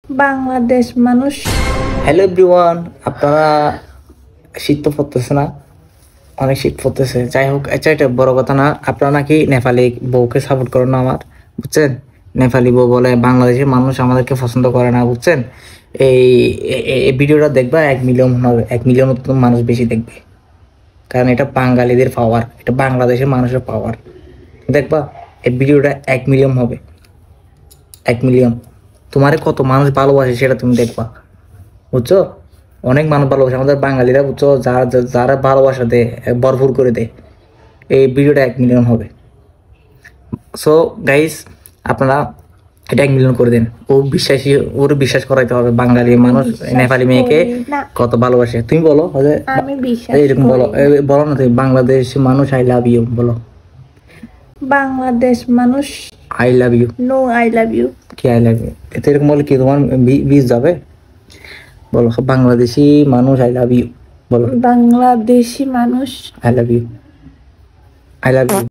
বাংলাদেশ মানুষ। Hello everyone, আপনারা শীত তো পড়তেছে না, অনেক শীত পড়তেছে। যাই হোক, আচ্ছা এটা বড় কথা না। আপনারা নাকি নেপালি বউকে সাপোর্ট করেন না আমার, বুঝছেন? নেপালি বউ বলে বাংলাদেশের মানুষ আমাদেরকে পছন্দ করে না, বুঝছেন? এই এই ভিডিওটা দেখবা 1 মিলিয়ন হবে, 1 মিলিয়ন মানুষ বেশি দেখবে, কারণ এটা বাঙালিদের পাওয়ার, এটা বাংলাদেশের মানুষের পাওয়ার। দেখবা এই ভিডিওটা 1 মিলিয়ন হবে, 1 মিলিয়ন। তোমারে কত মানুষ ভালোবাসে সেটা তুমি দেখবা, বুঝছো? অনেক মানুষ ভালোবাসে আমাদের বাঙালিরা, বুঝছো? যারা যারা ভালোবাসা দেয়, ভরপুর করে দেয়। এই ভিডিওটা 1 মিলিয়ন হবে। সো গাইস, আপনারা এটা 1 মিলিয়ন করে দেন। ওর বিশ্বাস করাইতে হবে বাঙালি মানুষ নেপালি মেয়েকে কত ভালোবাসে। তুমি বলো, আমি বিশ্বাস এরকম বলো, বলো না তুমি, বাংলাদেশ মানুষ আই লাভ ইউ বলো। বাংলাদেশ মানুষ I love you. No I love you. কি আই লাভ ইউ? এতে এরকম বলে কি তোমার বিষ যাবে? বলো বাংলাদেশি মানুষ আই লাভ ইউ বলো। বাংলাদেশি মানুষ I love you. I love you.